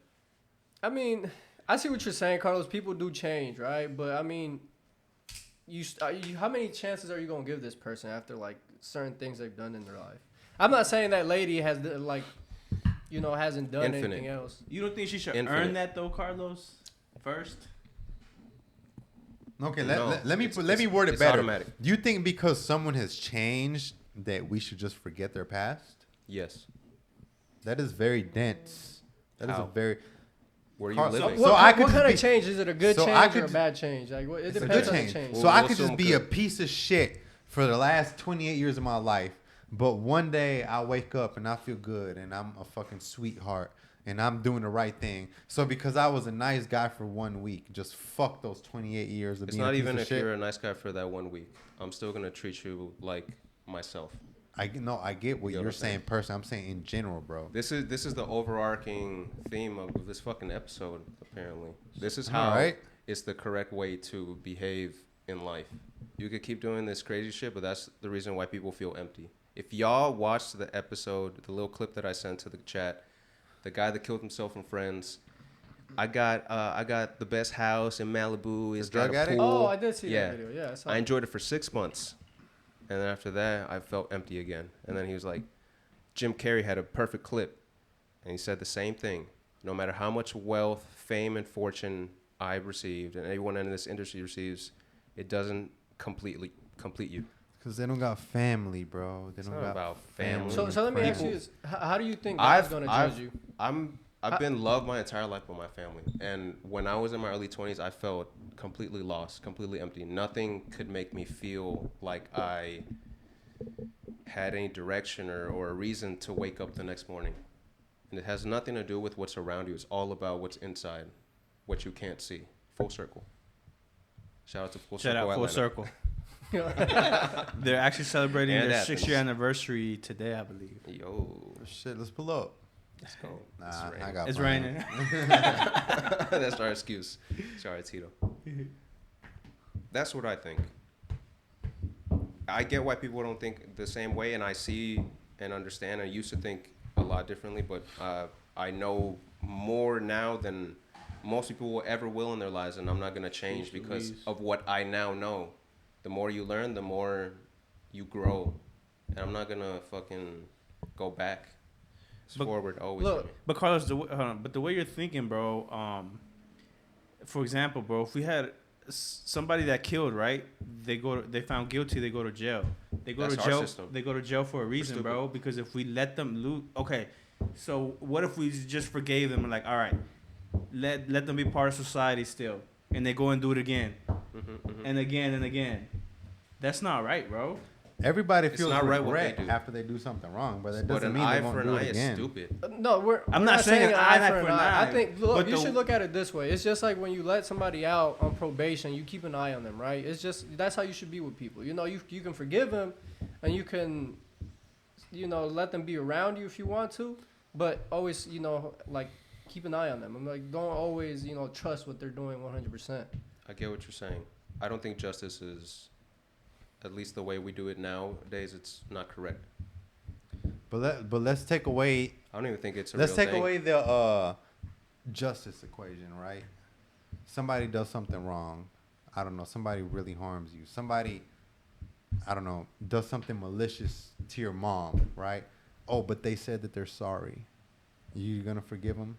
I mean, I see what you're saying, Carlos. People do change, right? But I mean, how many chances are you gonna give this person after like certain things they've done in their life? I'm not saying that lady has like, hasn't done Infinite. anything else. You don't think she should Infinite. earn that though, Carlos? First. Okay, No, let me it's word it it's better. automatic. Do you think because someone has changed that we should just forget their past? Yes. That is very dense. That is How? a very Where are you Carl- living? So I could what just kind be- of change is it? A good so I change could or a ju- bad change? Like it It's a depends good on the change. change. So I We'll could just assume be a good. piece of shit for the last 28 years of my life, but one day I wake up and I feel good and I'm a fucking sweetheart and I'm doing the right thing. So because I was a nice guy for 1 week, just fuck those 28 years of It's being not a piece even of if shit. you're a nice guy for that 1 week. I'm still going to treat you like myself. I get what You you're understand? saying, person. I'm saying in general, bro. This is the overarching theme of this fucking episode, apparently. This is how Alright. it's the correct way to behave in life. You could keep doing this crazy shit, but that's the reason why people feel empty. If y'all watched the episode, the little clip that I sent to the chat, the guy that killed himself and friends, I got the best house in Malibu. It's got drug a addict? pool. Oh, I did see that video. Yeah, I saw I it. enjoyed it for 6 months. And then after that, I felt empty again. And then he was like, Jim Carrey had a perfect clip. And he said the same thing. No matter how much wealth, fame, and fortune I've received, and everyone in this industry receives, it doesn't complete you. Because they don't got family, bro. They It's don't not got about family. So let me ask you People- this: how do you think God's gonna judge you? I've been loved my entire life by my family. And when I was in my early 20s, I felt completely lost, completely empty. Nothing could make me feel like I had any direction or a reason to wake up the next morning. And it has nothing to do with what's around you. It's all about what's inside, what you can't see. Full circle. Shout out to Full Shout Circle out Full Atlanta. Circle. They're actually celebrating And their Athens. 6-year anniversary today, I believe. Yo, shit. Let's pull up. let's go. Nah, It's raining. I got It's plans. raining. That's our excuse. Sorry, Tito. That's what I think. I get why people don't think the same way, and I see and understand. I used to think a lot differently, but I know more now than most people will ever will in their lives, and I'm not going to change Jeez because Louise. of what I now know. The more you learn, the more you grow. And I'm not going to fucking go back. It's But forward always. look, for me. But Carlos, but the way you're thinking, bro. For example, bro, if we had somebody that killed, right? They found guilty. They go to jail. They go That's to our jail. system. They go to jail for a reason, stupid. bro. Because if we let them loot, okay. So what if we just forgave them and like, all right, let them be part of society still, and they go and do it again, and again and again. That's not right, bro. Everybody It's feels not right what regret they do. after they do something wrong, but that But doesn't an mean they eye won't for an do eye it is again. stupid. No, I'm not saying an eye for an eye, I think but you the- should look at it this way. It's just like when you let somebody out on probation, you keep an eye on them, right? It's just that's how you should be with people. You know, you can forgive them, and you can, let them be around you if you want to, but always, like keep an eye on them. I'm like, don't always, trust what they're doing 100%. I get what you're saying. I don't think justice is, at least the way we do it nowadays, it's not correct. But let's take away I don't even think it's a let's real take thing. away the justice equation, right? Somebody does something wrong. I don't know. Somebody really harms you. Somebody, I don't know, does something malicious to your mom, right? Oh, but they said that they're sorry. You gonna forgive them?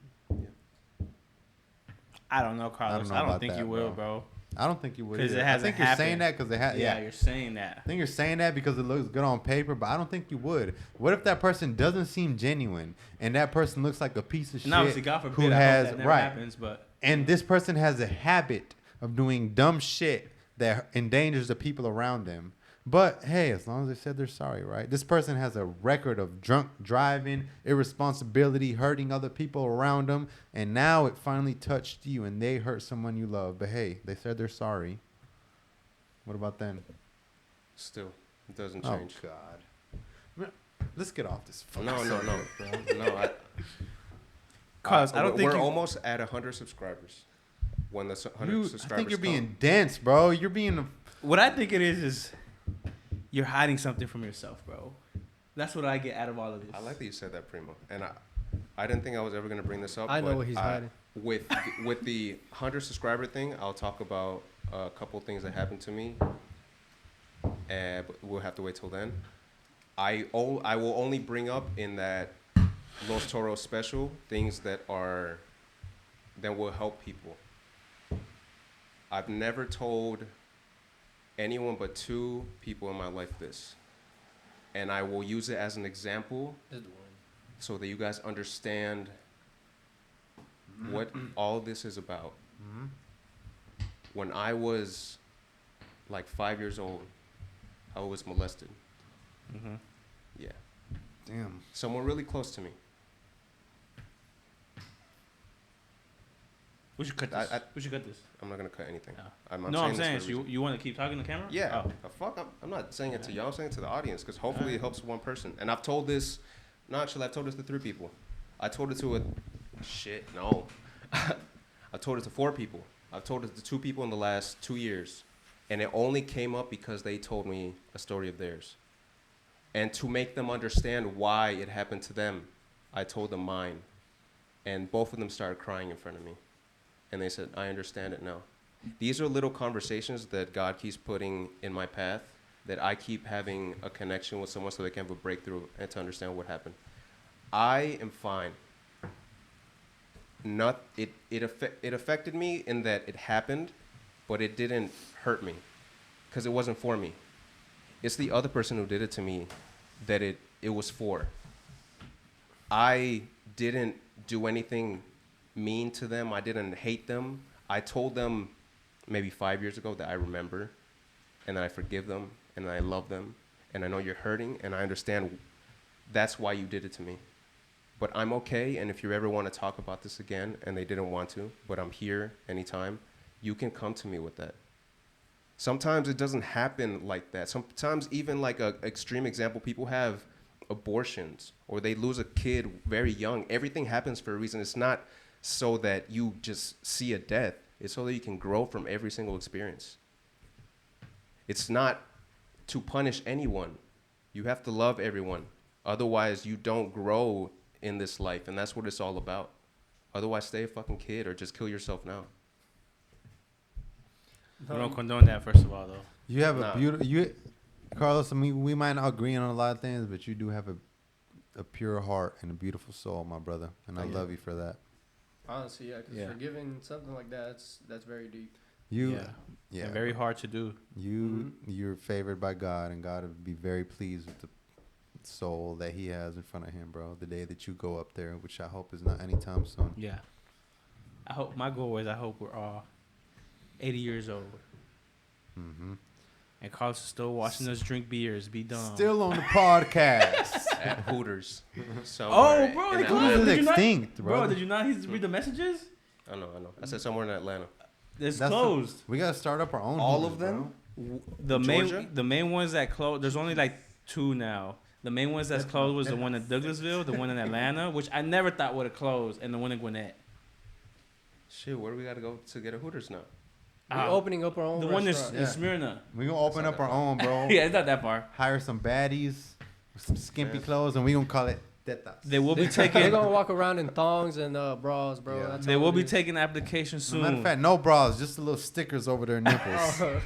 I don't know, Carlos. know I don't about think that, you will, bro. bro. I don't think you would. 'Cause it either. I hasn't think you're saying happened. that because they have. Yeah, you're saying that. I think you're saying that because it looks good on paper, but I don't think you would. What if that person doesn't seem genuine and that person looks like a piece of shit And obviously, God forbid, who I has hope that never right? happens, but And this person has a habit of doing dumb shit that endangers the people around them. But hey, as long as they said they're sorry, right? This person has a record of drunk driving, irresponsibility, hurting other people around them, and now it finally touched you and they hurt someone you love. But hey, they said they're sorry. What about then? Still, it doesn't change. Oh God. Let's get off this. No. Bro. No, Cause I don't think we're you- almost at 100 subscribers. When the 100 subscribers I think you're come. being dense, bro. You're being. What I think it is you're hiding something from yourself, bro. That's what I get out of all of this. I like that you said that, Primo. And I didn't think I was ever gonna bring this up. I know but what he's hiding. With the 100 subscriber thing, I'll talk about a couple things that happened to me. But we'll have to wait till then. I will only bring up in that Los Toros special things that will help people. I've never told anyone but 2 people in my life this. And I will use it as an example so that you guys understand what all this is about. Mhm. When I was like 5 years old, I was molested. Mm-hmm. Yeah. Damn. Someone really close to me. We should cut this. We should cut this. I'm not going to cut anything. Oh. I'm I'm this saying for a so reason. you want to keep talking to the camera? Yeah. Oh. Fuck, I'm not saying it to y'all. I'm saying it to the audience because hopefully it helps one person. And I've told this, no, actually, I've told this to 3 people. I told it to I told it to 4 people. I've told it to 2 people in the last 2 years. And it only came up because they told me a story of theirs. And to make them understand why it happened to them, I told them mine. And both of them started crying in front of me. And they said, I understand it now. These are little conversations that God keeps putting in my path, that I keep having a connection with someone so they can have a breakthrough and to understand what happened. I am fine. It affected me in that it happened, but it didn't hurt me because it wasn't for me. It's the other person who did it to me that it was for. I didn't do anything mean to them. I didn't hate them. I told them maybe 5 years ago that I remember and that I forgive them and that I love them and I know you're hurting and I understand that's why you did it to me. But I'm okay, and if you ever want to talk about this again and they didn't want to, but I'm here anytime, you can come to me with that. Sometimes it doesn't happen like that. Sometimes even like an extreme example, people have abortions or they lose a kid very young. Everything happens for a reason. It's not so that you just see a death. It's so that you can grow from every single experience. It's not to punish anyone. You have to love everyone. Otherwise, you don't grow in this life, and that's what it's all about. Otherwise, stay a fucking kid or just kill yourself now. We don't condone that, first of all, though. You have Nah. a beautiful. Carlos, I mean, we might not agree on a lot of things, but you do have a pure heart and a beautiful soul, my brother, and I Thank love you for that. Honestly, yeah, because Yeah. forgiving something like that, that's very deep. Yeah, And very hard to do. You're favored by God, and God would be very pleased with the soul that He has in front of Him, bro. The day that you go up there, which I hope is not anytime soon. Yeah. I hope my goal is I hope we're all 80 years old. Mm-hmm. And Carlos is still watching us drink beers, be dumb. Still on the podcast. At Hooters. Oh, somewhere bro, in they Hooters closed. Atlanta. is Did you not- extinct, bro. Bro, did you not read the messages? I know. I said somewhere in Atlanta. It's That's closed. We gotta start up our own. All Hooters, of them? bro. The main ones that closed, there's only like 2 now. The main ones that's closed was the one in Douglasville, the one in Atlanta, which I never thought would have closed, and the one in Gwinnett. Shit, where do we gotta go to get a Hooters now? We're opening up our own The one that's restaurant. in Smyrna. We gonna open That's up not our that own, bro. Yeah, it's not that far. Hire some baddies with some skimpy clothes, and we gonna call it tetas. They will be They're taking. gonna walk around in thongs and bras, bro. Yeah. That's They all will it be is. taking applications As a matter of soon. fact, no bras, just the little stickers over their nipples. Oh,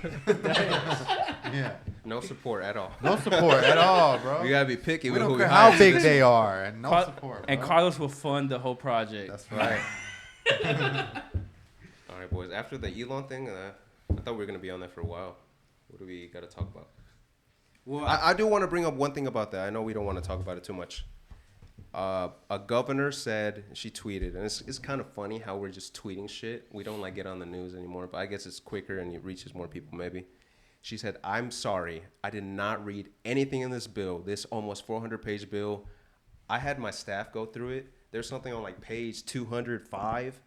Yeah, No support at all. no support at all, bro. We gotta be picky We with don't who care we how hire. big they are, and no Car- support. And bro. Carlos will fund the whole project. That's right. All right, boys. After the Elon thing, I thought we were gonna be on that for a while. What do we gotta talk about? Well, I do want to bring up one thing about that. I know we don't want to talk about it too much. A governor said, she tweeted, and it's kind of funny how we're just tweeting shit. We don't like get on the news anymore, but I guess it's quicker and it reaches more people maybe. She said, "I'm sorry. I did not read anything in this bill. This almost 400-page bill. I had my staff go through it. There's something on like page 205.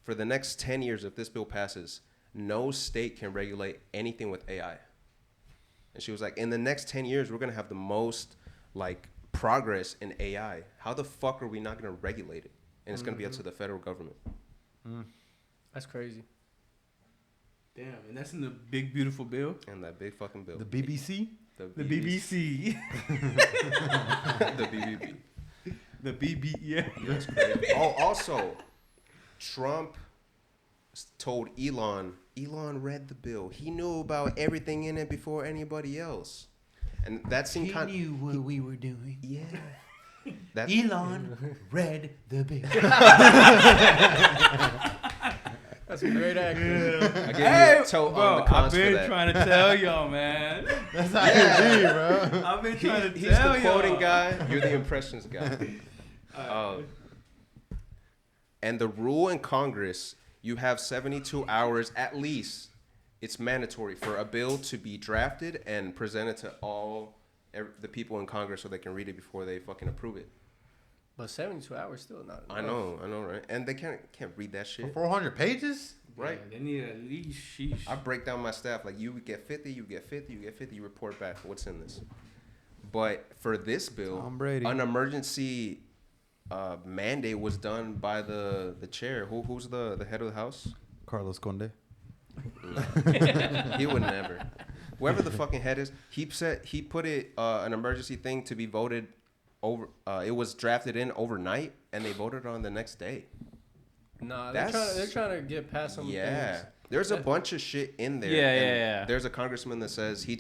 For the next 10 years, if this bill passes, no state can regulate anything with AI." And she was like, in the next 10 years, we're going to have the most like progress in AI. How the fuck are we not going to regulate it? And it's going to be up to the federal government. That's crazy. Damn, and that's in the big beautiful bill. And that big fucking bill. The BBC. The BBC. The BBB. The BB. Yeah. That's crazy. Oh, also, Trump told Elon read the bill. He knew about everything in it before anybody else. And that seemed kind of... He knew what we were doing. Yeah. That, Elon read the bill. That's a great actor. I gave you a toe on the I've cons for been that. trying to tell y'all, man. That's how you be, bro. I've been trying to He's tell the y'all. quoting guy. You're the impressions guy. And the rule in Congress, you have 72 hours at least. It's mandatory for a bill to be drafted and presented to the people in Congress so they can read it before they fucking approve it. But 72 hours still not enough. I know, right? And they can't read that shit, 400 pages? right? Yeah, they need at least sheesh. I break down my staff like you get 50, you get 50, you get 50. You report back what's in this. But for this bill, Tom Brady. an emergency mandate was done by the chair. Who's the head of the house? Carlos Conde. He would never. Whoever the fucking head is, he put it an emergency thing to be voted over. It was drafted in overnight, and they voted on the next day. Nah, they're trying to get past some things. There's a bunch of shit in there. Yeah. There's a congressman that says he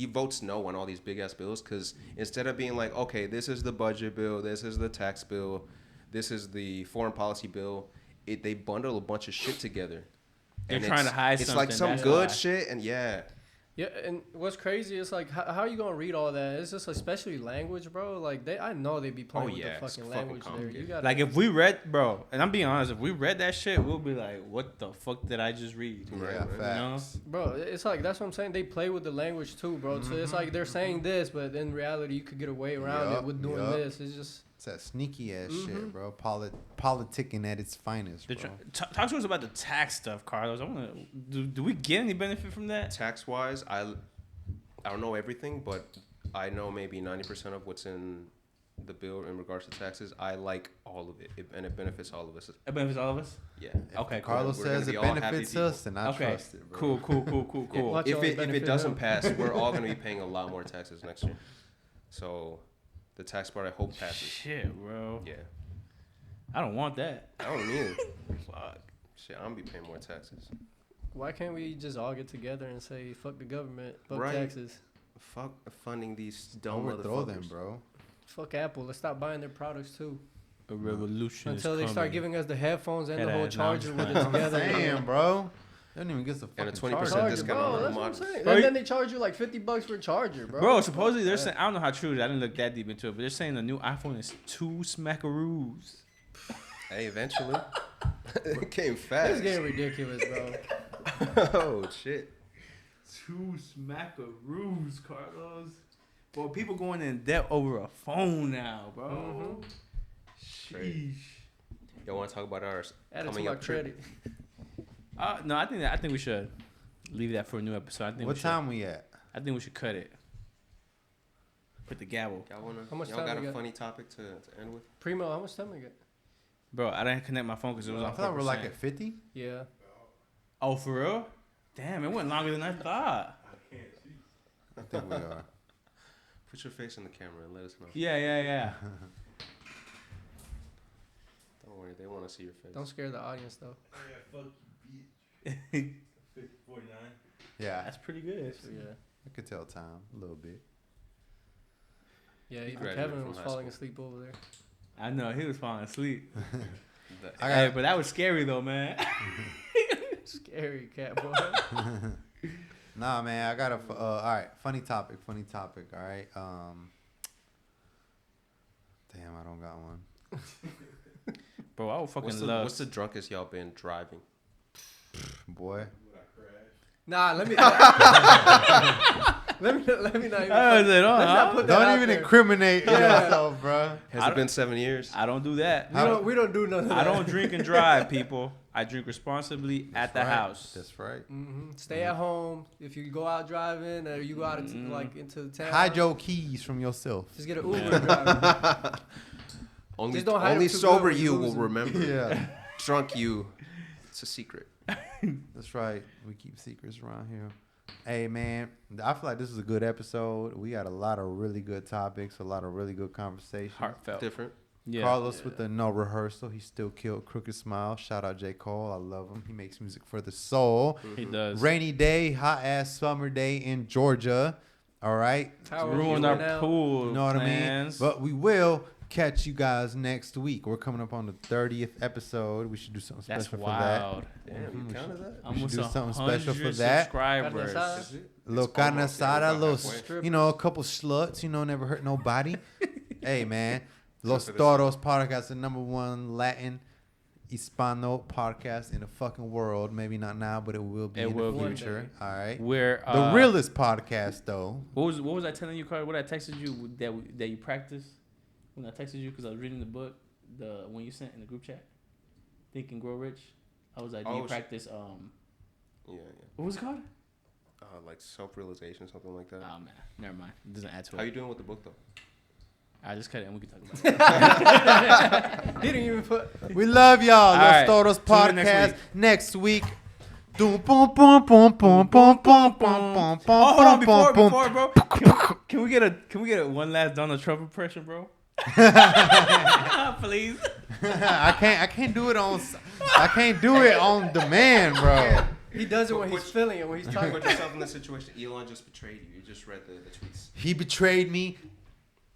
votes no on all these big ass bills because instead of being like, okay, this is the budget bill, this is the tax bill, this is the foreign policy bill, they bundle a bunch of shit together. They're And trying to hide it's something. like some that's good why. shit, and yeah. Yeah, and what's crazy is like, how are you gonna read all that? It's just especially language, bro. Like I know they be playing with yeah, the it's fucking fucking language there. complicated. You gotta, Like if we read, bro, and I'm being honest, if we read that shit, we'll be like, what the fuck did I just read? Right, Yeah, right. facts. bro, it's like that's what I'm saying. They play with the language too, bro. So it's like they're saying this, but in reality, you could get away around it with doing this. It's just It's that sneaky ass shit, bro. Politicking at its finest, bro. Talk to us about the tax stuff, Carlos. I want to. Do we get any benefit from that? Tax wise, I don't know everything, but I know maybe 90% of what's in the bill in regards to taxes. I like all of it, and it benefits all of us. It benefits all of us. Yeah. Okay, cool. Carlos We're gonna says be it all happy benefits people. us, and I Okay, trust it, bro. cool. Yeah, Watch if all it benefit doesn't him. pass, we're all gonna be paying a lot more taxes next year. So, the tax part I hope passes. Shit, bro. Yeah. I don't want that. I don't either. Fuck. Shit, I'm gonna be paying more taxes. why can't we just all get together and say fuck the government, fuck Right. taxes, Fuck funding these dumb Overthrow them, motherfuckers. bro. fuck Apple. Let's stop buying their products too. A revolution Until is they coming. start giving us the headphones and the whole Head-ass. No, I'm charger just with it playing. I'm together. saying, bro. They don't even get the And a fucking 20% charger. Charger, discount bro. on the That's what I'm models. saying. Bro, And then they charge you like $50 for a charger, bro. Bro, supposedly they're saying, I don't know how true it is. I didn't look that deep into it, but they're saying the new iPhone is 2 smackaroos. Hey, eventually. It came It's fast. getting ridiculous, bro. Oh, shit. 2 smackaroos, Carlos. Bro, people going in debt over a phone now, bro. Crazy. Y'all want to talk about our Add it to coming my up trip? credit. No, I think we should leave that for a new episode. I think What we time we at? I think we should cut it. Put the gavel. How much Y'all time got we a got? funny topic to end with? Primo, how much time we got? Bro, I didn't connect my phone because it was I on 4%. thought we're like at 50. Yeah. Oh, for real? Damn, it went longer than I thought. I think we are. Put your face in the camera and let us know. Yeah. Don't worry, they want to see your face. Don't scare the audience though. 49. Yeah, That's pretty good. So, yeah. I could tell time a little bit. Yeah, even graduated Kevin from was high falling school. asleep over there. I know, he was falling asleep. The- I Hey, got but that was scary though, man. Scary cat boy. Nah, man, I got a all right, funny topic, all right. Damn, I don't got one. Bro, I would fucking what's love. the drunkest y'all been driving? Boy, Nah, let me. let me not even. Let's Let's not put that Don't out even there. incriminate yourself, bro. Has it been 7 years? I don't do that. We don't do none of that. I don't drink and drive, people. I drink responsibly at the right. house. That's right. Stay at home. If you go out driving or you go out into, into the town, Hide your keys from yourself. just get an Uber and drive. Only, Just don't hide only them too sober good when you you will lose 'em. remember. Yeah, Drunk you, it's a secret. that's right. We keep secrets around here. Hey, man, I feel like this is a good episode. We got a lot of really good topics, a lot of really good conversation. Heartfelt. Different. Yeah. Carlos with the no rehearsal. He still killed Crooked Smile. Shout out J. Cole. I love him. He makes music for the soul. He does. Rainy day, hot ass summer day in Georgia. All right. How are Ruined you our now? pool. You know what plans. I mean? But we will catch you guys next week. We're coming up on the 30th episode. We should do something That's special wild. Damn, Mhm. you counted that? We should Almost do something special for 100 that. subscribers. Carne for that. A little carne almost, yeah, asada, a we're little, about halfway. you know, a couple sluts, you know, never hurt nobody. Hey, man. Los for this. Toros podcast, the #1 Latin Hispano podcast in the fucking world. Maybe not now, but it will be It in will the be. future. All right. We're The realest podcast, though. What was I telling you, Carl? What I texted you that you practiced when I texted you because I was reading the book, the one you sent in the group chat, Think and Grow Rich. I was like, do you practice? Yeah. What was it called? Like self-realization, something like that. Oh man, never mind. It doesn't add to How it. you doing with the book, though? I just cut it and we can talk about it. He didn't even put. We love y'all. Los right. Toros Tune in podcast next next week. week. Boom, boom, boom, boom, boom, boom, boom, boom, boom, Oh, hold on, boom, boom, before, bro. Can we get a one last Donald Trump impression, bro? Please. I can't do it on demand, bro. He does it when he's feeling it. When he's talking. Put yourself in the situation. Elon just betrayed you. You just read the tweets. He betrayed me.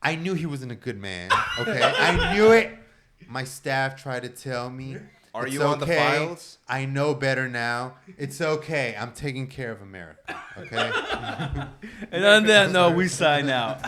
I knew he wasn't a good man. Okay, I knew it. My staff tried to tell me. Are It's you on the okay. files? I know better now. It's okay. I'm taking care of America. Okay. And on that note, we sign out.